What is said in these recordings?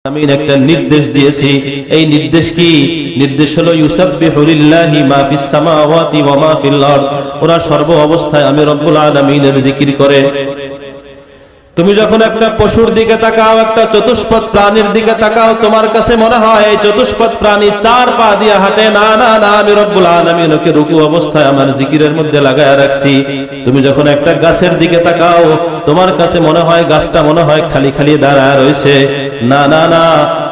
আমিন একটা নির্দেশ দিয়েছি। এই নির্দেশ কি? নির্দেশ হলো ইউসাব্বিহু লিল্লাহি মা ফিস সামাওয়াতি ওয়া মা ফিল আরদ। ওরা সর্ব অবস্থায় আমি রব্বুল আলামিনের জিকির করে। তুমি যখন একটা পশুর দিকে তাকাও, একটা চতুষ্পদ প্রাণীর দিকে তাকাও, তোমার কাছে মনে হয় এই চতুষ্পদ প্রাণী চার পা দিয়ে হাঁটে। না না না, আমি রব্বুল আলামিন ওকে রুকু অবস্থায় আমার জিকিরের মধ্যে লাগায় রাখছি। তুমি যখন একটা গাছের দিকে তাকাও, তোমার কাছে মনে হয় গাছটা মনে হয় খালি খালি দাঁড়ায় রয়েছে। না না না,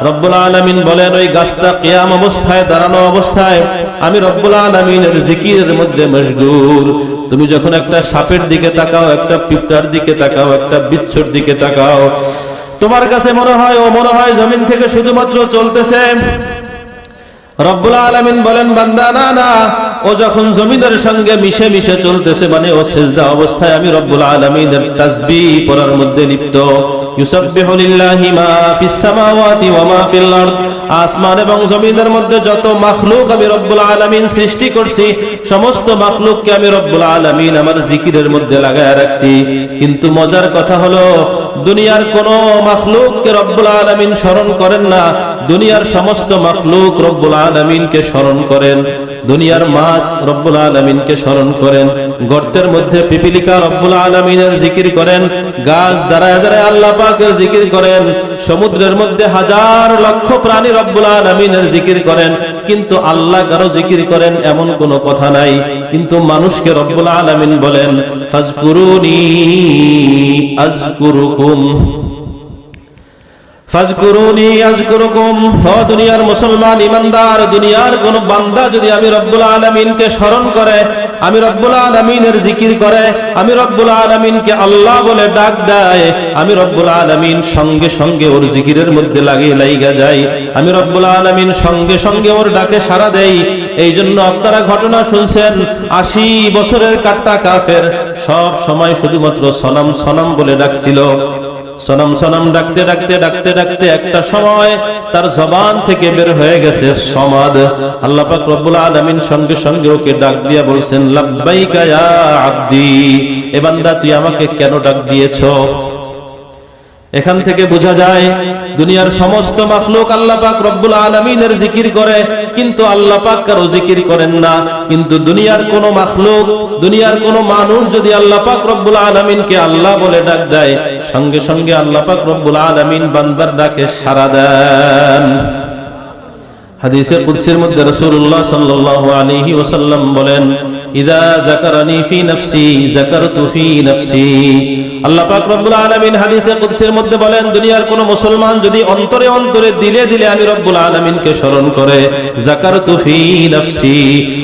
রব্বুল আলামিন বলেন ওই গাছটা কিয়াম অবস্থায়, দাঁড়ানো অবস্থায় আমি রব্বুল আলামিনের জিকিরের মধ্যে মশগুল। তুমি যখন একটা সাপের দিকে তাকাও, একটা পিঁপড়ার দিকে তাকাও, একটা বিচ্ছুর দিকে তাকাও, তোমার কাছে মনে হয় জমিন থেকে শুধুমাত্র চলতেছে। রব্বুল আলামিন বলেন বান্দা না না, ও যখন জমিনের সঙ্গে মিশে মিশে চলতেছে, মানে ও সিজদা অবস্থায় আমি রব্বুল আলামিনের তাসবিহ পড়ার মধ্যে লিপ্ত। ইউসাব্বিহু লিল্লাহি মা ফিস সামাওয়াতি ওয়া মা ফিল আরদ। আসমান এবং জমিনের মধ্যে যত মাখলুক আমি রব্বুল আলামিন সৃষ্টি করছি, সমস্ত মাখলুককে আমি রব্বুল আলামিন আমার জিকিরের মধ্যে লাগায় রাখছি। কিন্তু মজার কথা হলো দুনিয়ার কোন মাখলুককে রব্বুল আলামিন স্মরণ করেন না, দুনিয়ার সমস্ত মাখলুক রব্বুল আলামিনকে স্মরণ করেন। দুনিয়ার মাছ রব্বুল আলামিনকে স্মরণ করেন, গর্তের মধ্যে পিপিলিকা রব্বুল আলামিনের জিকির করেন, গাছ দাঁড়ায় দাঁড়ায় আল্লাহ পাকের জিকির করেন, সমুদ্রের মধ্যে হাজার লক্ষ প্রাণী রব্বুল আলামিনের জিকির করেন। কিন্তু আল্লাহ কারো জিকির করেন এমন কোনো কথা নাই। কিন্তু মানুষকে রব্বুল আলামিন বলেন ফাজকুরুনি আযকুরুকুম, ফাজকুরুনি আযকুরুকুম। ও দুনিয়ার মুসলমান ইমানদার, দুনিয়ার কোন বান্দা যদি আমি রব্বুল আলামিনকে স্মরণ করে, আমি রব্বুল আলামিনের জিকির করে, আমি রব্বুল আলামিনকে আল্লাহ বলে ডাক দেয়, আমি রব্বুল আলামিন সঙ্গে সঙ্গে ওর জিকিরের মধ্যে লাগা যায়। আমি রব্বুল আলামিন সঙ্গে সঙ্গে ওর ডাকে সাড়া দেই। এই জন্য আপনারা ঘটনা শুনছেন, 80 বছরের কাট্টা কাফের সব সময় শুধুমাত্র সনম সনম বলে ডাকছিল। সনম সনম ডাকতে ডাকতে ডাকতে ডাকতে একটা সময় তার জবান থেকে বের হয়ে গেছে সমাদ। আল্লাহ পাক রব্বুল আলামিন সঙ্গে সঙ্গে ওকে ডাক দিয়া বলছেন লাব্বাইকা ইয়া আব্দি, এ বান্দা তুই আমাকে কেন ডাক দিয়েছো? এখান থেকে বোঝা যায় দুনিয়ার সমস্ত মাখলুক আল্লাহ পাক রব্বুল আলামিনের জিকির করে, কিন্তু আল্লাহ পাক কারো জিকির করেন না। কিন্তু দুনিয়ার কোন মাখলুক, দুনিয়ার কোন মানুষ যদি আল্লাহ পাক রব্বুল আলামিনকে আল্লাহ বলে ডাক দেয়, সঙ্গে সঙ্গে আল্লাহ পাক রব্বুল আলামিন বান্দার ডাকে সাড়া দেন। হাদিসে কুদসির মধ্যে রাসূলুল্লাহ সাল্লাল্লাহু আলাইহি ওয়াসাল্লাম বলেন ইযা যাকারানি ফি নাফসি যাকারতু ফি নাফসি। আল্লাহ পাক রব্বুল আলামিন হাদিসে কুদসির মধ্যে বলেন দুনিয়ার কোন মুসলমান যদি অন্তরে অন্তরে দিলে দিলে আমি রব্বুল আলামিনকে স্মরণ করে, যাকারতু ফি নাফসি,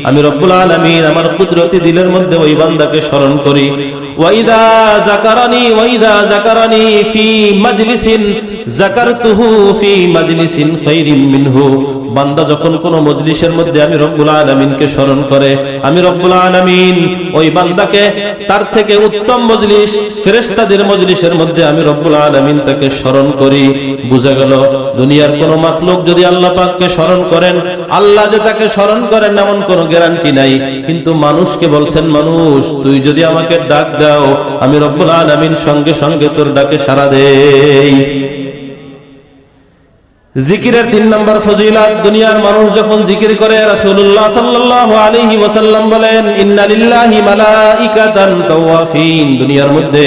আমি রব্বুল আলামিন আমার কুদরতি দিলের মধ্যে ওই বান্দাকে স্মরণ করি। ওয়া ইযা যাকারানি ফি মাজলিসিন যাকারতুহু ফি মাজলিসিন খায়রিন মিনহু। বান্দা যখন কোন মজলিসের মধ্যে আমি রব্বুল আলামিনকে স্মরণ করে, আমি রব্বুল আলামিন ওই বান্দাকে তার থেকে উত্তম মজলিস ফেরেশতাদের মজলিসের মধ্যে আমি রব্বুল আলামিন তাকে স্মরণ করি। বুঝা গেল দুনিয়ার কোন মাখলুক যদি আল্লাহ পাককে স্মরণ করেন, আল্লাহ যে তাকে স্মরণ করেন এমন কোনো গ্যারান্টি নাই। কিন্তু মানুষকে বলছেন মানুষ তুই যদি আমাকে ডাক দাও, আমি রব্বুল আলামিন সঙ্গে সঙ্গে তোর ডাকে সাড়া দেই। জিকিরের 3 নম্বর ফজিলত, দুনিয়ার মানুষ যখন জিকির করে, রাসূলুল্লাহ সাল্লাল্লাহু আলাইহি ওয়াসাল্লাম বলেন ইন্না লিল্লাহি মালাইকাতান তাওয়াফিন। দুনিয়ার মধ্যে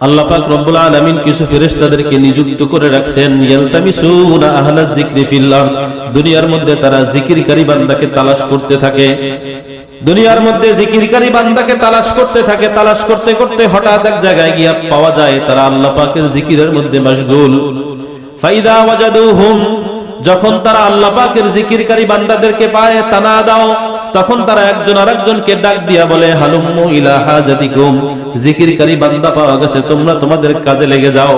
আল্লাহ পাক রব্বুল আলামিন কিছু ফেরেশতাদেরকে নিযুক্ত করে রাখছেন, ইয়ালতামিসুনা আহলাজ যিকরি ফিল আরদ। দুনিয়ার মধ্যে তারা জিকিরকারী বান্দাকে তালাশ করতে থাকে। দুনিয়ার মধ্যে জিকিরকারী বান্দাকে তালাশ করতে থাকে। তালাশ করতে করতে হঠাৎ এক জায়গায় গিয়ে পাওয়া যায় তারা আল্লাহ পাকের জিকিরের মধ্যে মশগুল। ফাইদা ওয়াজাদুহুম, যখন তারা আল্লাহ পাকের জিকিরকারী বান্দাদেরকে পায়, তানাদাও, তখন তারা একজন আরেকজনকে ডাক দিয়া বলে হালুম্মু ইলা হাজাতিকুম, জিকিরকারী বান্দা পাওয়া গেছে, তোমরা তোমাদের কাজে লেগে যাও।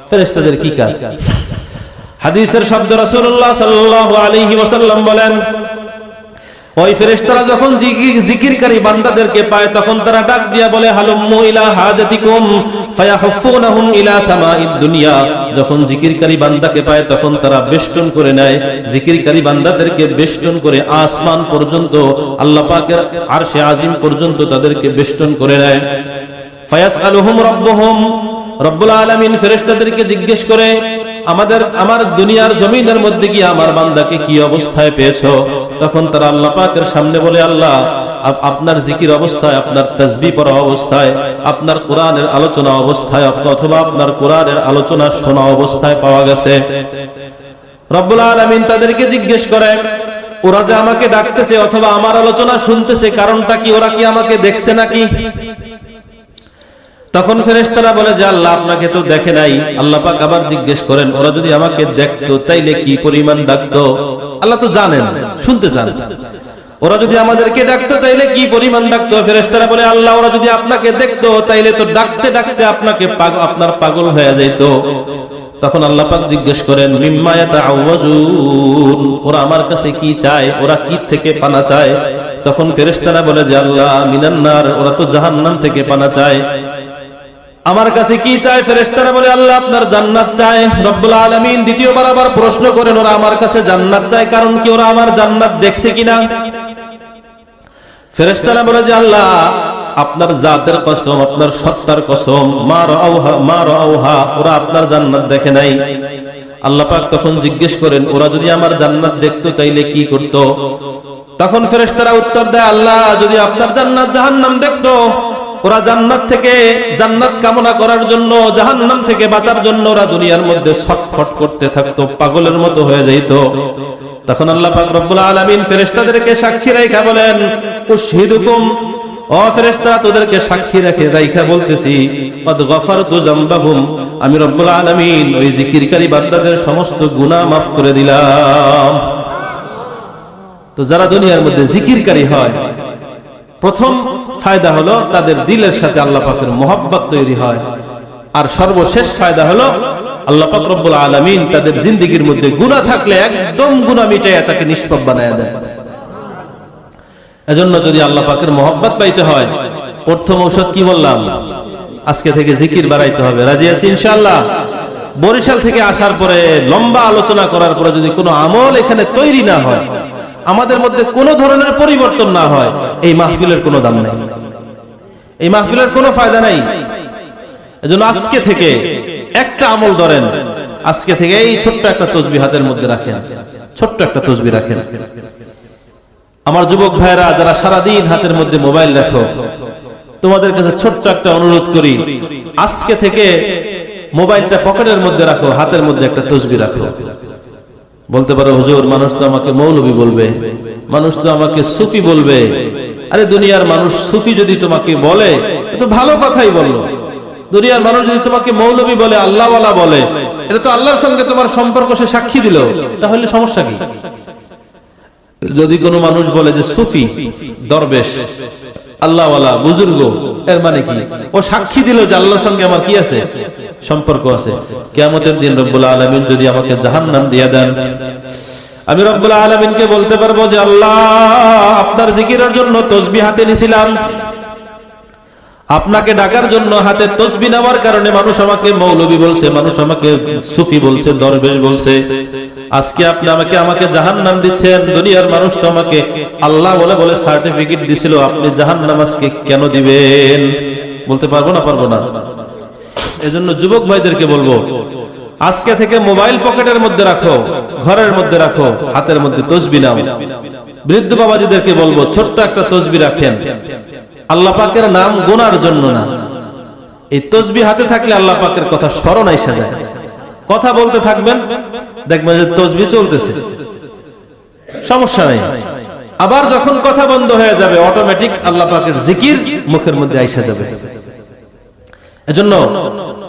ফেরেশতাদের কি কাজ? হাদিসের শব্দ রাসূলুল্লাহ সাল্লাল্লাহু আলাইহি ওয়াসাল্লাম বলেন ওই ফেরেশতারা যখন জিকিরকারী বান্দাদেরকে পায়, তখন তারা ডাক দিয়া বলে হালুম্মু ইলা হাজাতিকুম ফায়াহুফুনাহুম ইলা সামাইদ দুনিয়া। যখন জিকিরকারী বান্দাকে পায় তখন তারা বেষ্টন করে নেয়, জিকিরকারী বান্দাদেরকে বেষ্টন করে আসমান পর্যন্ত, আল্লাহ পাকের আরশে আজিম পর্যন্ত তাদেরকে বেষ্টন করে নেয়। ফায়াসআলুহুম রাব্বুহুম রব্বুল আলামিন ফেরেশতাদেরকে জিজ্ঞেস করে, আমার দুনিয়ার জমিনের মধ্যে কি আমার বান্দাকে কি অবস্থায় পেয়েছো? তখন তারা আল্লাহ পাকের সামনে বলে, আল্লাহ আপনার জিকির অবস্থায়, আপনার তাসবিহ পড়া অবস্থায়, আপনার কোরআনের আলোচনা অবস্থায়, অথবা আপনার কোরআনের আলোচনা শোনা অবস্থায় পাওয়া গেছে। রব্বুল আলামিন তাদেরকে জিজ্ঞেস করে, ওরা যে আমাকে ডাকতেছে অথবা আমার আলোচনা শুনতেছে, কারণটা কি? ওরা কি আমাকে দেখছে নাকি? তখন ফেরেশতারা বলে যে, আল্লাহ আপনাকে তো দেখে নাই। আল্লাহ পাক আবার জিজ্ঞেস করেন, ওরা যদি আমাকে দেখতো তাইলে কি পরিমাণ ডাকতো? আল্লাহ তো জানেন, শুনতে চান। ওরা যদি আমাদেরকে ডাকতো তাইলে কি পরিমাণ ডাকতো? ফেরেশতারা বলে, আল্লাহ ওরা যদি আপনাকে দেখতো তাইলে তো ডাকতে ডাকতে আপনার পাগল হয়ে যাইতো। তখন আল্লাহ পাক জিজ্ঞেস করেন, মিম্মা ইয়াতাআওয়াজুন, ওরা আমার কাছে কি চায়? ওরা কি থেকে পানা চায়? তখন ফেরেশতারা বলে যে, আল্লাহ মিনান নার, ওরা তো জাহান্নাম থেকে পানা চায়। আমার কাছে কি চায়? ফেরেশতারা বলে, আল্লাহ আপনার জান্নাত চায়। রব্বুল আলামিন দ্বিতীয়বার আবার প্রশ্ন করেন, ওরা আমার কাছে জান্নাত চায়, কারণ কি? ওরা আমার জান্নাত দেখছে কিনা? ফেরেশতারা বলে যে, আল্লাহ আপনার জাতের কসম, আপনার সত্তার কসম, মা রাআউহা, ওরা আপনার জান্নাত দেখে নাই। আল্লাহ পাক তখন জিজ্ঞেস করেন, ওরা যদি আমার জান্নাত দেখতো তাইলে কি করত? তখন ফেরেশতারা উত্তর দেয়, আল্লাহ যদি আপনার জান্নাত জাহান্নাম দেখতো, ওরা জান্নাত থেকে, জান্নাত কামনা করার জন্য, জাহান্নাম থেকে বাঁচার জন্য ওরা দুনিয়ার মধ্যে ছটফট করতে থাকতো, পাগলের মতো হয়ে যাইতো। তখন আল্লাহ পাক রব্বুল আলামিন ফেরেশতাদেরকে সাক্ষী রাইখা বলেন, উশহিদুকুম, ও ফেরেশতারা তোদেরকে সাক্ষী রাইখা বলতেছি, কদ গফারতু যামবাহুম, আমি রব্বুল আলামিন ওই জিকিরকারী বান্দাদের সমস্ত গুনাহ মাফ করে দিলাম। তো যারা দুনিয়ার মধ্যে জিকিরকারী হয়, প্রথম ফায়দা হলো তাদের দিলের সাথে আল্লাহ পাকের মহব্বত তৈরি হয়, আর সর্বশেষ ফায়দা হলো আল্লাহ পাক রব্বুল আলামিন তাদের জিন্দেগীর মধ্যে গুনাহ থাকলে একদম গুনাহ মিটাইয়া তাকে নিষ্পাপ বানায়া দেয়। এজন্য যদি আল্লাহ পাকের মহব্বত পাইতে হয়, প্রথম ঔষধ কি বললাম? আজকে থেকে জিকির বাড়াইতে হবে। রাজি আছি ইনশাআল্লাহ? বরিশাল থেকে আসার পরে লম্বা আলোচনা করার পরে যদি কোনো আমল এখানে তৈরি না হয়, আমাদের মধ্যে কোনো ধরনের পরিবর্তন না হয়, এই মাহফিলের কোনো দাম নাই, এই মাহফিলের কোনো ফায়দা নাই। এজন্য আজকে থেকে একটা আমল ধরেন, আজকে থেকে এই ছোট্ট একটা তাসবিহ হাতের মধ্যে রাখেন, ছোট্ট একটা তাসবিহ রাখেন। আমার যুবক ভাইরা যারা সারাদিন হাতের মধ্যে মোবাইল রাখো, তোমাদের কাছে ছোট্ট একটা অনুরোধ করি, আজকে থেকে মোবাইলটা পকেটের মধ্যে রাখো, হাতের মধ্যে একটা তাসবিহ রাখো। বলতে পারো, হুজুর মানুষ তো আমাকে মৌলবী বলবে, মানুষ তো আমাকে সুফি বলবে। আরে দুনিয়ার মানুষ সুফি যদি তোমাকে বলে, তো ভালো কথাই বললো। দুনিয়ার মানুষ যদি তোমাকে মৌলবী বলে, আল্লাহওয়ালা বলে, এটা তো আল্লাহর সঙ্গে তোমার সম্পর্ক সে সাক্ষী দিল, তাহলে সমস্যা কি? যদি কোনো মানুষ বলে যে সুফি, দরবেশ, আল্লাহওয়ালা, বুজুর্গ, এর মানে কি? ও সাক্ষী দিল যে আল্লাহর সঙ্গে আমার কি আছে? সম্পর্ক আছে। কিয়ামতের দিন রব্বুল আলামিন যদি আমাকে জাহান্নাম দিয়ে দেন, আমি রব্বুল আলামিনকে বলতে পারবো যে আল্লাহ আপনার জিকিরের জন্য তাসবিহ হাতে নিছিলাম, আপনাকে ডাকার জন্য হাতে তাসবিহ নেওয়ার কারণে মানুষ আমাকে মৌলবী বলছে, মানুষ আমাকে সুফি বলছে, দরবেশ বলছে। আজকে আপনি আমাকে জাহান্নাম দিচ্ছেন। দুনিয়ার মানুষ তো আমাকে আল্লাহ বলে বলে সার্টিফিকেট দিছিল, আপনি জাহান্নাম আজকে কেন দিবেন? বলতে পারবো না? পারবো না। এজন্য যুবক ভাইদেরকে বলবো, আজকে থেকে মোবাইল পকেটের মধ্যে রাখো, ঘরের মধ্যে রাখো, হাতের মধ্যে তাসবিহ নাও। বৃদ্ধ বাবাজিদেরকে বলবো, ছোট্ট একটা তাসবিহ রাখেন, আল্লাহ পাকের নাম গোনার জন্য না। এই তাসবিহ হাতে থাকলে আল্লাহ পাকের কথা স্মরণ আইসা যায়। কথা বলতে থাকবেন, দেখবেন যে তাসবিহ চলতেছে, সমস্যা নাই। আবার যখন কথা বন্ধ হয়ে যাবে, অটোমেটিক আল্লাহ পাকের জিকির মুখের মধ্যে আইসা যাবে। এজন্য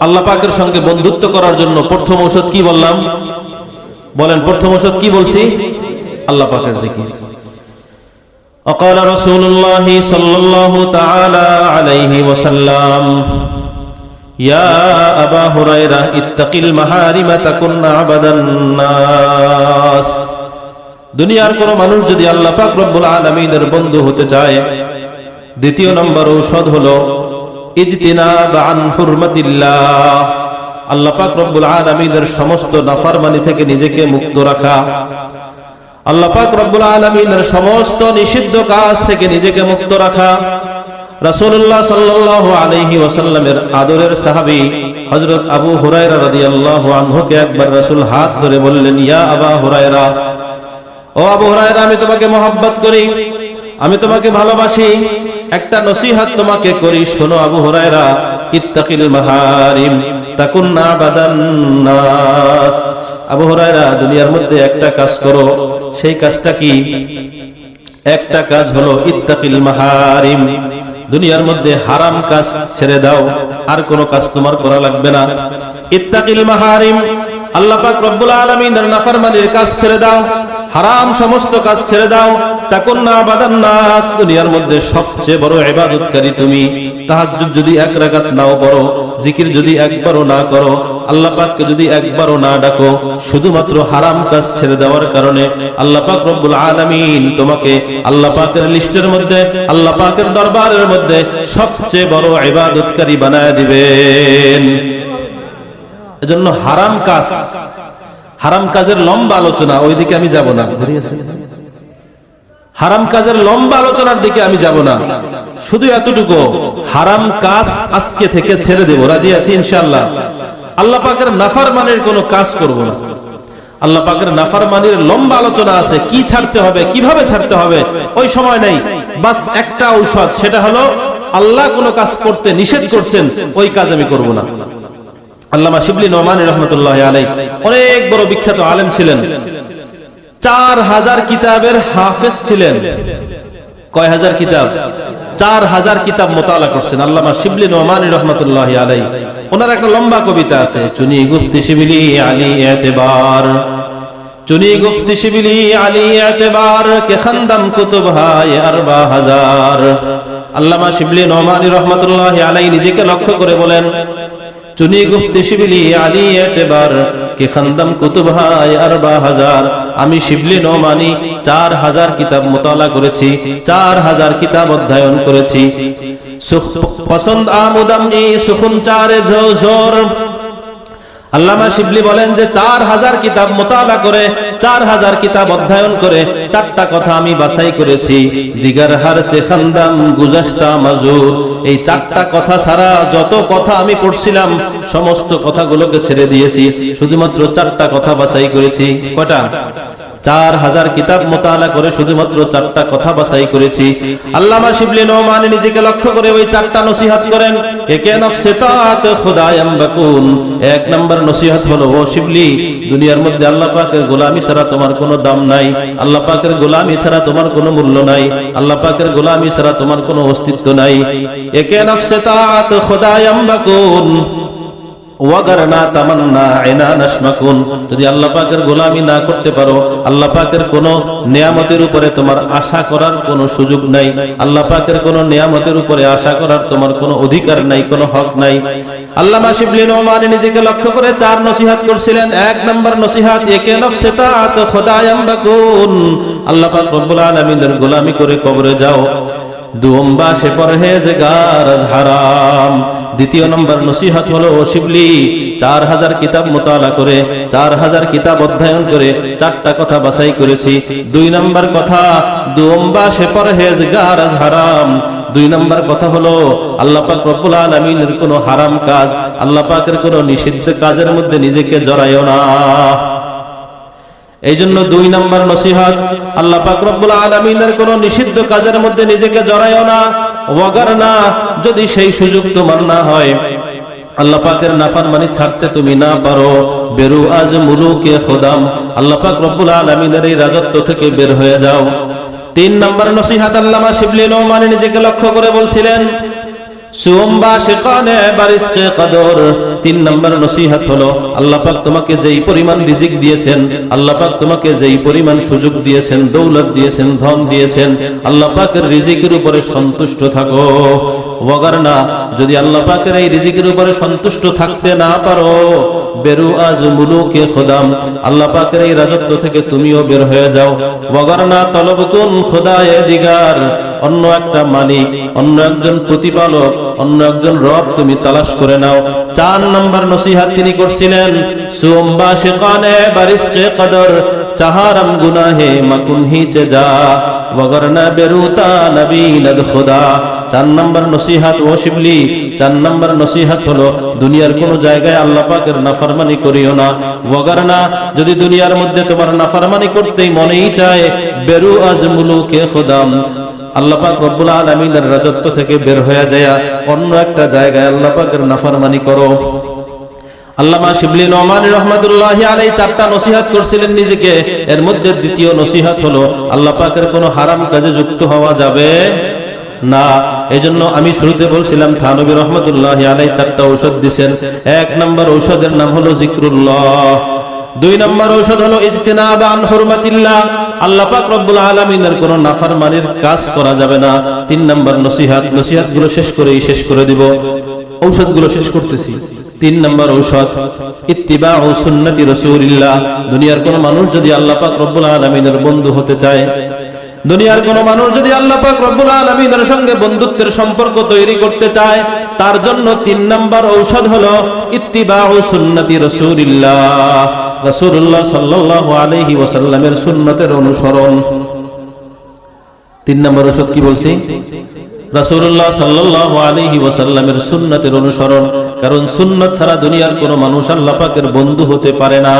আল্লাহ পাকের সঙ্গে বন্ধুত্ব করার জন্য প্রথম ঔষধ কি বললাম? বলেন, প্রথম ঔষধ কি বলছি? আল্লাহ পাকের জিকির। وقال رسول الله صلى الله تعالى عليه وسلم يا أبا هريرة اتق المحارم تكن عبد الناس। দুনিয়ার কোন মানুষ যদি আল্লাহ পাক রব্বুল আলামিনের বন্ধু হতে চায়, দ্বিতীয় নম্বর ঔষধ হলো ইজতিনাব আন হুরমাতিল্লাহ, আল্লাহ পাক রব্বুল আলামিনের সমস্ত নাফরমানি থেকে নিজেকে মুক্ত রাখা, আল্লাহ পাক রব্বুল আলামিনের সমস্ত নিষিদ্ধ কাজ থেকে নিজেকে মুক্ত রাখা। রাসূলুল্লাহ সাল্লাল্লাহু আলাইহি ওয়াসাল্লামের আদরের সাহাবী হযরত আবু হুরায়রা রাদিয়াল্লাহু আনহুকে একবার রাসূল হাত ধরে বললেন, ইয়া আবা হুরায়রা, ও আবু হুরায়রা, আমি তোমাকে মহব্বত করি, আমি তোমাকে ভালোবাসি, একটা নসিহত তোমাকে করি, শোনো আবু হুরায়রা, ইত্তাকিল মাহারিম তাকুন আবাদান নাস। আবু হুরায়রা, দুনিয়ার মধ্যে একটা কাজ করো, সেই কাজটা কি? একটা কাজ হলো ইত্তাকিল মাহারিম, দুনিয়ার মধ্যে হারাম কাজ ছেড়ে দাও, আর কোনো কাজ তোমার করা লাগবে না। ইত্তাকিল মাহারিম, আল্লাহ পাক রব্বুল আলামিনের নাফরমানির কাজ ছেড়ে দাও, হারাম সমস্ত কাজ ছেড়ে দাও। তাকুন আবাদান নাস, দুনিয়ার মধ্যে সবচেয়ে বড় ইবাদতকারী তুমি। তাহাজ্জুদ যদি এক রাকাত নাও পড়ো, জিকির যদি একবারও না করো, আল্লাহ পাককে যদি একবারও না ডাকো, শুধুমাত্র হারাম কাজ ছেড়ে দেওয়ার কারণে আল্লাহ পাক রব্বুল আলামিন তোমাকে আল্লাহ পাকের লিস্টের মধ্যে, আল্লাহ পাকের দরবারের মধ্যে সবচেয়ে বড় ইবাদতকারী বানায় দিবেন। এজন্য হারাম কাজ, হারাম কাজের লম্বা আলোচনা, ওইদিকে আমি যাব না। হারাম কাজের লম্বা আলোচনার দিকে আমি যাব না, শুধু এতটুকু, হারাম কাজ আজকে থেকে ছেড়ে দেব, রাজি আছি ইনশাআল্লাহ। আল্লাহ পাকের নাফরমানির কোনো কাজ করব না। আল্লাহ পাকের নাফরমানির লম্বা আলোচনা আছে, কি ছাড়তে হবে, কিভাবে ছাড়তে হবে, ওই সময় নাই। বাস একটা ঔষধ, সেটা হলো আল্লাহ কোনো কাজ করতে নিষেধ করছেন, ওই কাজ আমি করব না। আল্লামা শিবলি নোমানী রহমতুল্লাহ আলাইহি অনেক বড় বিখ্যাত আলেম ছিলেন, 4000 কিতাবের হাফেজ ছিলেন। কয় হাজার কিতাব? 4000 কিতাব মুতালা করছেন আল্লামা শিবলি নোমানী রহমতুল্লাহ আলাইহি। ওনার একটা লম্বা কবিতা আছে, চুনি গুফতি শিবলি আলী এতেবার, চুনি গুফতি শিবলি আলী এতেবার কে খানদাম কুতুব হায় 4000। আল্লামা শিবলি নোমানী রহমতুল্লাহ আলাইহি নিজেকে লক্ষ্য করে বলেন, চুনি গুফতি শিবলি আলী এতেবার কে খানদাম কুতুব হায় 4000। আমি শিবলি নোমানী 4000 কিতাব মুতালা করেছি, 4000 কিতাব অধ্যয়ন করেছি। পছন্দ আমুদাম ই সুখুন চারে জোর। আল্লামা শিবলি বলেন যে 4000 কিতাব মুতালা করে, 4000 কিতাব অধ্যয়ন করে, চারটা কথা আমি বাছাই করেছি। দিগার হার চে খানদাম গুজাস্তা মাজুর, এই চারটা কথা ছাড়া যত কথা আমি পড়ছিলাম সমস্ত কথাগুলোকে ছেড়ে দিয়েছি, শুধুমাত্র চারটা কথা বাছাই করেছি। কয়টা? 4000 কিতাব মুতালা করে শুধুমাত্র চারটা কথা বাছাই করেছি। আল্লামা শিবলি নোমানী নিজেকে লক্ষ্য করে ওই চারটা নসিহত করেন। একে নফসে তাআত খুদায়াম বাকুন, এক নাম্বার নসিহত হলো, ও শিবলি, দুনিয়ার মধ্যে আল্লাহ পাকের গোলামি ছাড়া তোমার কোনো দাম নাই, আল্লাহ পাকের গোলামি ছাড়া তোমার কোনো মূল্য নাই, আল্লাহ পাকের গোলামি ছাড়া তোমার কোনো অস্তিত্ব নাই। একে নফসে তাআত খুদায়াম বাকুন ওয়াগারনা তামান্না আইনা নাশমাকুন, যদি আল্লাহ পাকের গোলামি না করতে পারো, আল্লাহ পাকের কোন নিয়ামতের উপরে তোমার আশা করার কোনো সুযোগ নাই, আল্লাহ পাকের কোন নিয়ামতের উপরে আশা করার তোমার কোনো অধিকার নাই, কোনো হক নাই। আল্লামা শিবলি নোমানী নিজেকে লক্ষ্য করে 4 নসিহত করছিলেন। এক নাম্বার নসিহত, একে নফসে তাআত খুদায়াম বাকুন, আল্লাহ পাক রব্বুল আলামিনের গোলামি করে কবরে যাও। দুম্বা সে পরহেজগার হারাম। দ্বিতীয় নম্বর নসিহত হলো, ও শিবলি, 4000 কিতাব মুতালা করে, 4000 কিতাব অধ্যয়ন করে চারটা কথা বাছাই করেছি। 2 নম্বর কথা, দুম্বা সে পরহেজগার হারাম। 2 নম্বর কথা হলো, আল্লাহ পাক রব্বুল আলামিনের কোনো হারাম কাজ, আল্লাহ পাকের কোনো নিষিদ্ধ কাজের মধ্যে নিজেকে জড়াইও না। এই জন্য 2 নম্বর নসিহত, আল্লাহ পাক রব্বুল আলামিনের কোন নিষিদ্ধ কাজের মধ্যে নিজেকে জড়াইও না। ওয়াগারনা, যদি সেই সুযোগ তোমার না হয়, আল্লাহ পাকের নাফরমানি ছাড়তে তুমি না পারো, বেরু আজ মুলুকে খুদাম, আল্লাহ পাক রব্বুল আলামিনের এই রাজত্ব থেকে বের হয়ে যাও। 3 নম্বর নসিহত, আল্লামা শিবলি নোমানী নিজেকে লক্ষ্য করে বলছিলেন, সুম্বা শিকানে বারিসকে কদর। 3 নম্বর নসিহত হলো, আল্লাহ পাক তোমাকে যেই পরিমাণ রিজিক দিয়েছেন, আল্লাহ পাক তোমাকে যেই পরিমাণ সুযোগ দিয়েছেন, দৌলত দিয়েছেন, ধন দিয়েছেন, আল্লাহ পাকের রিজিকের উপরে সন্তুষ্ট থাকো। ওয়াগারনা, যদি আল্লাহ পাকের এই রিজিকের উপরে সন্তুষ্ট থাকতে না পারো, বেরু আজ মুলুকে খুদাম, আল্লাহ পাকের এই রাজত্ব থেকে তুমিও বের হয়ে যাও। ওয়াগারনা তলবকুন খুদায়ে দিগার, অন্য একটা মালিক, অন্য একজন প্রতিপালক, অন্য একজন রব তুমি তালাশ করে নাও। 4 নম্বর নসিহত তিনি করছিলেন, সুম্বা শিকানে বারিসকে কদর, চাহারম গুনাহে মাকুন হিচে যা ওগরনা বেরুতা নবী নদ খুদা। 4 নম্বর নসিহত ও শিবলি, 4 নম্বর নসিহত হলো দুনিয়ার কোন জায়গায় আল্লাহ পাকের নাফরমানি করিও না। ওগরনা, যদি দুনিয়ার মধ্যে তোমার নাফরমানি করতেই মনেই চায়, বেরু আজ মুলুকে খুদাম, আল্লাহ পাক রব্বুল আলামিনের রাজত্ব থেকে বের হয়ে যায় অন্য একটা জায়গায় আল্লাহ পাকের নাফরমানি করো। আল্লামা শিবলি নোমানী রহমাতুল্লাহি আলাইহি 4টা নসিহত করছিলেন নিজেকে। এর মধ্যে দ্বিতীয় নসিহত হলো আল্লাহ পাকের কোনো হারাম কাজে যুক্ত হওয়া যাবে না। এজন্য আমি শুরুতে বলছিলাম থানবী রহমাতুল্লাহি আলাইহি 4টা ঔষধ দিবেন। 1 নম্বর ঔষধের নাম হলো জিক্রুল্লাহ। 2 নম্বর ঔষধ হলো ইজতিনাব আন হুরমাতিল্লাহ, আল্লাহ পাক রব্বুল আলামিনের কোনো নাফরমানির কাজ করা যাবে না। 3 নম্বর নসিহতগুলো শেষ করে দিব, ঔষধগুলো শেষ করতেছি। 3 নম্বর ঔষধ ইত্তিবাউ সুন্নতি রাসূলিল্লাহ। দুনিয়ার কোন মানুষ যদি আল্লাহ পাক রব্বুল আলামিনের বন্ধু হতে চায়, দুনিয়ার কোন মানুষ যদি আল্লাহ পাক রব্বুল আলামিনের সঙ্গে বন্ধুত্বের সম্পর্ক তৈরি করতে চায়, তার জন্য 3 নম্বর ঔষধ হলো ইত্তিবাউ সুন্নতি রাসূলিল্লাহ, রাসূলুল্লাহ সাল্লাল্লাহু আলাইহি ওয়াসাল্লামের সুন্নতের অনুসরণ। 3 নম্বর ঔষধ কি বলছি? রাসূলুল্লাহ সাল্লাল্লাহু আলাইহি ওয়াসাল্লামের সুন্নতের অনুসরণ। কারণ সুন্নাত ছাড়া দুনিয়ার কোন মানুষ আল্লাহ পাকের বন্ধু হতে পারে না।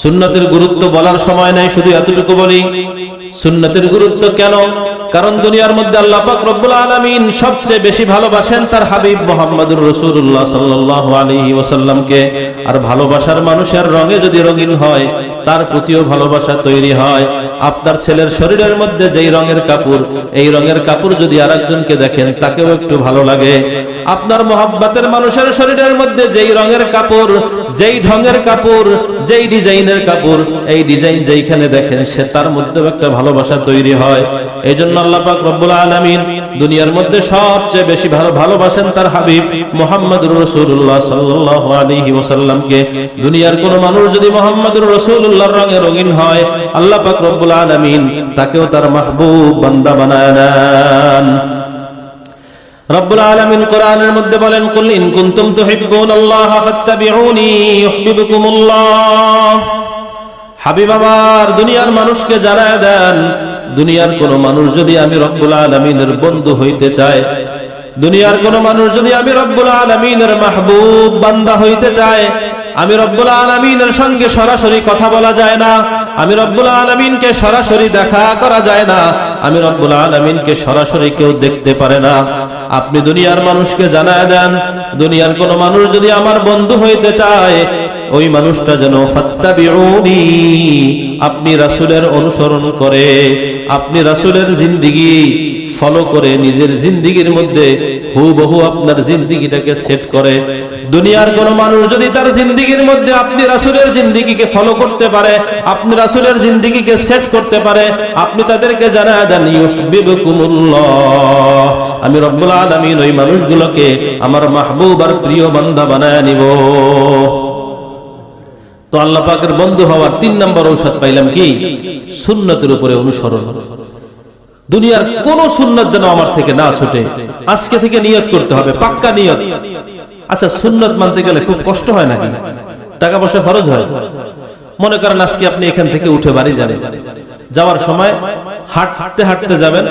সুন্নতের গুরুত্ব বলার সময় নাই, শুধু এতটুকু বলি সুন্নতের গুরুত্ব কেন। কারণ দুনিয়ার মধ্যে আল্লাহ পাক রব্বুল আলামিন সবচেয়ে বেশি ভালোবাসেন তার হাবিব মুহাম্মদুর রাসূলুল্লাহ সাল্লাল্লাহু আলাইহি ওয়াসাল্লামকে। আর ভালোবাসার মানুষের রঙে যদি রঙিন হয়, তার প্রতিও ভালোবাসা তৈরি হয়। আপনার ছেলের শরীরের মধ্যে যেই রঙের কাপড়, এই রঙের কাপড় যদি আরেকজনকে দেখেন, তাকেও একটু ভালো লাগে। আপনার মহব্বতের মানুষের শরীরের মধ্যে যেই রঙের কাপড়, যেই ঢঙের কাপড়, যেই ডিজাইনের কাপড়, এই ডিজাইন যেইখানে দেখেন, সে তার মধ্যেও একটা ভালোবাসা তৈরি হয়। এই জন্য আল্লাহ পাক রব্বুল আলামিন দুনিয়ার মধ্যে সবচেয়ে বেশি ভালোবাসেন তার হাবিব মুহাম্মদুর রাসূলুল্লাহ সাল্লাল্লাহু আলাইহি ওয়াসাল্লামকে। দুনিয়ার কোন মানুষ যদি মুহাম্মদুর রাসূলুল্লাহর রঙে রঙিন হয়, আল্লাহ পাক রব্বুল আলামিন তাকেও তার মাহবুব বান্দা বানায় নেন। রব্বুল আলামিন কোরআনের মধ্যে বলেন, কুল ইন কুনতুম তুহিব্বুনাল্লাহ ফাত্তাবিউনি ইউহিব্বুকুমুল্লাহ। হাবিব আমার, দুনিয়ার মানুষকে জানায় দেন, দুনিয়ার কোন মানুষ যদি আমি রব্বুল আলামিনের বন্ধু হইতে চায়, দুনিয়ার কোন মানুষ যদি আমি রব্বুল আলামিনের মাহবুব বান্দা হইতে চায়, আমি রব্বুল আলামিনের সঙ্গে সরাসরি কথা বলা যায় না, আমি রব্বুল আলামিনকে সরাসরি দেখা করা যায় না, আমি রব্বুল আলামিনকে সরাসরি কেউ দেখতে পারে না। আপনি দুনিয়ার মানুষকে জানায় দেন, দুনিয়ার কোন মানুষ যদি আমার বন্ধু হইতে চায়, ওই মানুষটা যেন ফাত্তাবিউনি, আপনি রাসূলের অনুসরণ করে, আপনি রাসূলের জিন্দেগি ফলো করে নিজের জিন্দেগির মধ্যে হুবহু আপনার জিন্দেগিটাকে সেট করে। দুনিয়ার কোন মানুষ যদি তার জিন্দেগির মধ্যে আপনি রাসূলের জিন্দেগিকে ফলো করতে পারে, আপনি রাসূলের জিন্দেগিকে সেট করতে পারে, আপনি তাদেরকে জানায় দেন ইউহিব্বুকুমুল্লাহ, আমি রব্বুল আলামিন ওই মানুষগুলোকে আমার মাহবুব আর প্রিয় বান্দা বানায় নিব। তো আল্লাহ পাকের বন্ধু হওয়ার 3 নম্বর ঔষধ পাইলাম কি? সুন্নতের উপরে অনুসরণ। দুনিয়ার কোন সুন্নাত যেন আমার থেকে না ছুটে, আজকে থেকে নিয়ত করতে হবে, পাক্কা নিয়ত। আচ্ছা, সুন্নাত মানতে গেলে খুব কষ্ট হয় নাকি? টাকা পয়সা খরচ হয়? মনে করেন আজকে আপনি এখান থেকে উঠে বাড়ি যাবেন, যাওয়ার সময় হাঁটতে হাঁটতে যাবেন।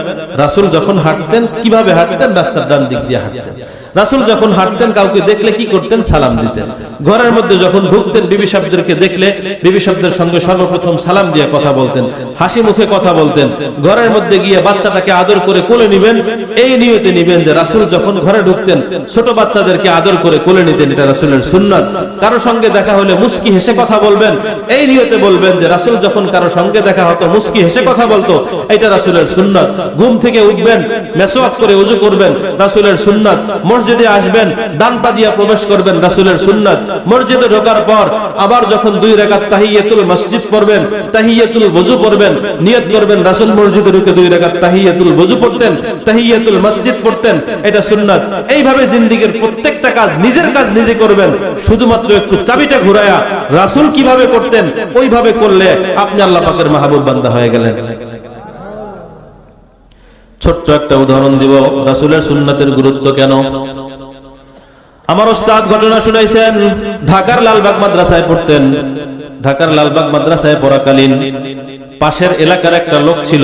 রাসূল যখন হাঁটতেন কিভাবে হাঁটতেন? রাস্তার ডান দিক দিয়ে হাঁটতেন। রাসূল যখন হাঁটতেন কাউকে দেখলে কি করতেন? সালাম দিতেন। ঘরের মধ্যে যখন ঢুকতেন বিবি সাহেবদেরকে দেখলে বিবি সাহেবদের সঙ্গে সর্বপ্রথম সালাম দিয়ে কথা বলতেন, হাসি মুখে কথা বলতেন। ঘরের মধ্যে গিয়ে বাচ্চাটাকে আদর করে কোলে নিবেন, এই নিয়তে নিবেন যে রাসূল যখন ঘরে ঢুকতেন ছোট বাচ্চাদেরকে আদর করে কোলে নিতেন, এটা রাসূলের সুন্নাত। কারো সঙ্গে দেখা হলে মুস্কি হেসে কথা বলবেন, এই নিয়তে বলবেন যে রাসূল যখন কারো সঙ্গে দেখা হতো মুস্কি হেসে কথা বলতো, এটা রাসূলের সুন্নাত। ঘুম থেকে উঠবেন, মেসওয়াক করে ওযু করবেন, রাসূলের সুন্নাত। মসজিদে আসবেন, ডান পা দিয়ে প্রবেশ করবেন, রাসূলের সুন্নাত। মসজিদে ঢোকার পর আবার যখন 2 রাকাত তাহিয়াতুল মসজিদ পড়বেন, তাহিয়াতুল ওযু পড়বেন, নিয়ত করবেন রাসূল মসজিদে ঢুকে 2 রাকাত তাহিয়াতুল ওযু পড়তেন, তাহিয়াতুল মসজিদ পড়তেন, এটা সুন্নাত। এইভাবে জিন্দেগীর প্রত্যেকটা কাজ, নিজের কাজ নিজে করবেন। শুধুমাত্র একটু চাবিটা ঘুরায়া রাসূল কিভাবে করতেন ওইভাবে করলে আপনি আল্লাহ পাকের মাহবুব বান্দা হয়ে গেলেন। ছোট্ট একটা উদাহরণ দিব রাসূলের সুন্নাতের গুরুত্ব কেন। আমার ওস্তাদ ঘটনা শুনাইছেন, ঢাকার লালবাগ মাদ্রাসায় পড়তেন। ঢাকার লালবাগ মাদ্রাসায় পড়াকালীন পাশের এলাকার একটা লোক ছিল,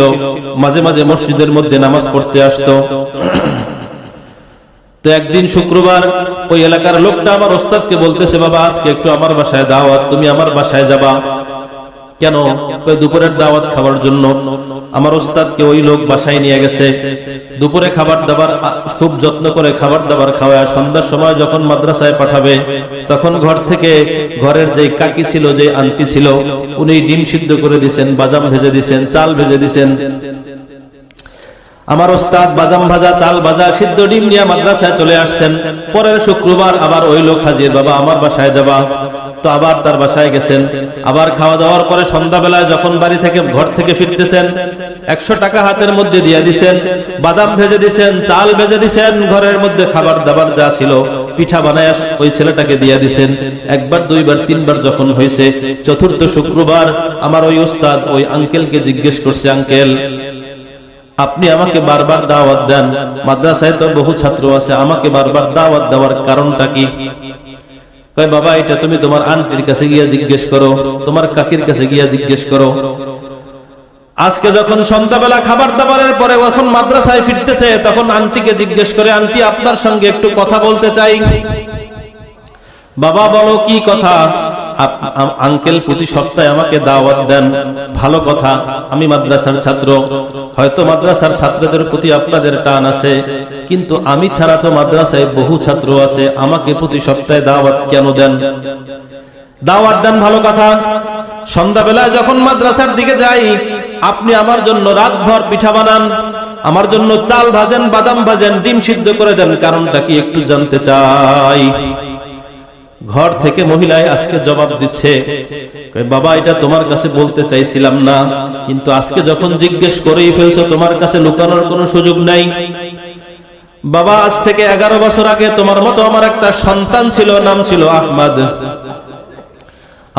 মাঝে মাঝে মসজিদের মধ্যে নামাজ পড়তে আসতো। তো একদিন শুক্রবার ওই এলাকার লোকটা আমার ওস্তাদকে বলতেছে, বাবা আজকে একটু আমার বাসায় দাওয়াত, তুমি আমার বাসায় যাবা। কেন? দুপুরের দাওয়াত খাওয়ার জন্য। আমার ওস্তাদকে ওই লোক বাসায় নিয়ে গেছে। দুপুরে খাবার দাবার খুব যত্ন করে খাবার দাবার খাওয়ায় সন্ধ্যার সময় যখন মাদ্রাসায় পাঠাবে, তখন ঘর থেকে ঘরের যে কাকি ছিল, যে আন্টি ছিল, উনি ডিম সিদ্ধ করে দিছেন, বাদাম ভেজে দিছেন, চাল ভেজে দিছেন। আমার ওস্তাদ বাদাম ভাজা, চাল ভাজা, সিদ্ধ ডিম নিয়ে মাদ্রাসায় চলে আসতেন। পরের শুক্রবার আবার ওই লোক হাজির, বাবা আমার বাসায় যাবা। তো আবার তার বাসায় গেছেন। আবার খাওয়া দাওয়ার পরে সন্ধ্যাবেলায় যখন বাড়ি থেকে ঘর থেকে ফিরতেছেন, 100 টাকা হাতের মধ্যে দিয়ে দিছেন, বাদাম ভেজে দিছেন, চাল ভেজে দিছেন, ঘরের মধ্যে খাবার দাবার যা ছিল পিঠা বানায় ওই ছেলেটাকে দিয়ে দিছেন। একবার, দুইবার, তিনবার যখন হয়েছে, চতুর্থ শুক্রবার আমার ওই ওস্তাদ ওই আঙ্কেলকে জিজ্ঞেস করছে, আঙ্কেল আপনি আমাকে বারবার দাওয়াত দেন, মাদ্রাসায় তো বহু ছাত্র আছে, আমাকে বারবার দাওয়াত দেওয়ার কারণটা কি? কয়, বাবা এটা তুমি তোমার আন্টির কাছে গিয়ে জিজ্ঞেস করো, তোমার কাকির কাছে গিয়ে জিজ্ঞেস করো। আজকে যখন সন্ধ্যাবেলা খাবার দাবারের পরে যখন মাদ্রাসায় ফিরতেছে, তখন আন্টিকে জিজ্ঞেস করে, আন্টি আপনার সঙ্গে একটু কথা বলতে চাই। বাবা বলো কি কথা? আঙ্কেল প্রতি সপ্তাহে আমাকে দাওয়াত দেন, ভালো কথা, আমি মাদ্রাসার ছাত্র, হয়তো মাদ্রাসার ছাত্রদের প্রতি আপনাদের টান আছে, কিন্তু আমি ছাড়া তো মাদ্রাসায় বহু ছাত্র আছে, আমাকে প্রতি সপ্তাহে দাওয়াত কেন দেন? দাওয়াত দেন, ভালো কথা। সন্ধ্যাবেলায় যখন মাদ্রাসার দিকে যাই, আপনি আমার জন্য রাতভর পিঠা বানান, আমার জন্য চাল ভাজেন, বাদাম ভাজেন, ডিম সিদ্ধ করে দেন, কারণটা কি একটু জানতে চাই। ঘর থেকে মহিলায় আজকে জবাব দিচ্ছে, বাবা এটা তোমার কাছে বলতে চাইছিলাম না, কিন্তু আজকে যখন জিজ্ঞেস করেই ফেলছো, তোমার কাছে লুকানোর কোনো সুযোগ নাই। বাবা আজ থেকে 11 বছর আগে তোমার মতো আমার একটা সন্তান ছিল, নাম ছিল আহমদ।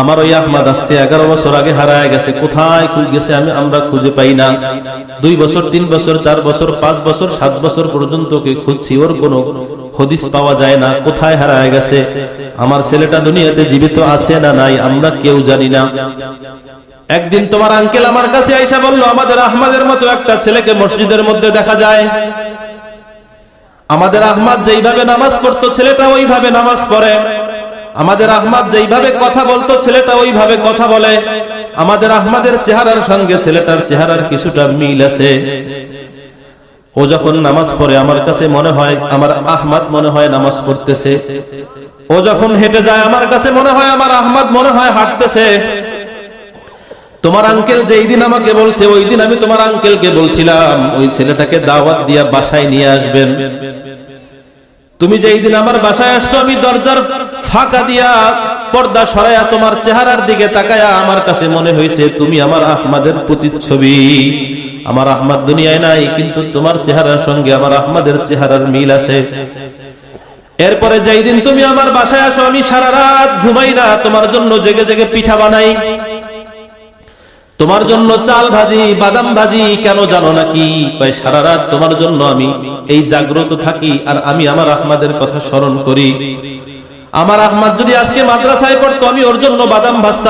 আমার ওই আহমদ আসছে 11 বছর আগে হারায় গেছে। কোথায় গেছে আমরা খুঁজে পাই না। 2 বছর, 3 বছর, 4 বছর, 5 বছর, 7 বছর পর্যন্ত ওকে খুঁজছি, ওর কোনো হদিস পাওয়া যায় না, কোথায় হারায় গেছে। আমার ছেলেটা দুনিয়াতে জীবিত আছে না নাই আমরা কেউ জানি না। একদিন তোমার আঙ্কেল আমার কাছে আইসা বলল, আমাদের আহমদের মতো একটা ছেলেকে মসজিদের মধ্যে দেখা যায়। আমাদের আহমদ যেইভাবে নামাজ পড়তো, ছেলেটা ওইভাবে নামাজ পড়ে। আমাদের আহমদ যেইভাবে কথা বলতো, ছেলেটা ওইভাবে কথা বলে। আমাদের আহমদের চেহারার সঙ্গে ছেলেটার চেহারার কিছুটা মিল আছে। ও যখন নামাজ পড়ে আমার কাছে মনে হয় আমার আহমদ মনে হয় নামাজ পড়তেছে। ও যখন হেঁটে যায় আমার কাছে মনে হয় আমার আহমদ মনে হয় হাঁটতেছে। তোমার আঙ্কেল যেই দিন আমাকে বলছে, ওই দিন আমি তোমার আঙ্কেলকে বলছিলাম ওই ছেলেটাকে দাওয়াত দিয়া বাসায় নিয়ে আসবেন। তুমি যেই দিন আমার বাসায় আসছো, আমি দরজার ফাঁকা দিয়া পর্দা সরাইয়া তোমার চেহারার দিকে তাকায়া আমার কাছে মনে হয়েছে তুমি আমার আহমদের প্রতিচ্ছবি। আমার আহমদ দুনিয়ায় নাই, কিন্তু তোমার চেহারার সঙ্গে আমার আহমদের চেহারার মিল আছে। এরপরে যেই দিন তুমি আমার বাসায় আসো, আমি সারা রাত ঘুমাই না, তোমার জন্য জেগে জেগে পিঠা বানাই, তোমার জন্য চাল ভাজি, বাদাম ভাজি। কেন জানো নাকি? সারা রাত তোমার জন্য আমি এই জাগ্রত থাকি, আর আমি আমার আহমদের কথা স্মরণ করি। আমার আহমদ যদি আজকে মাদ্রাসায় পড়তো, আমি ওর জন্য বাদাম ভাজতাম।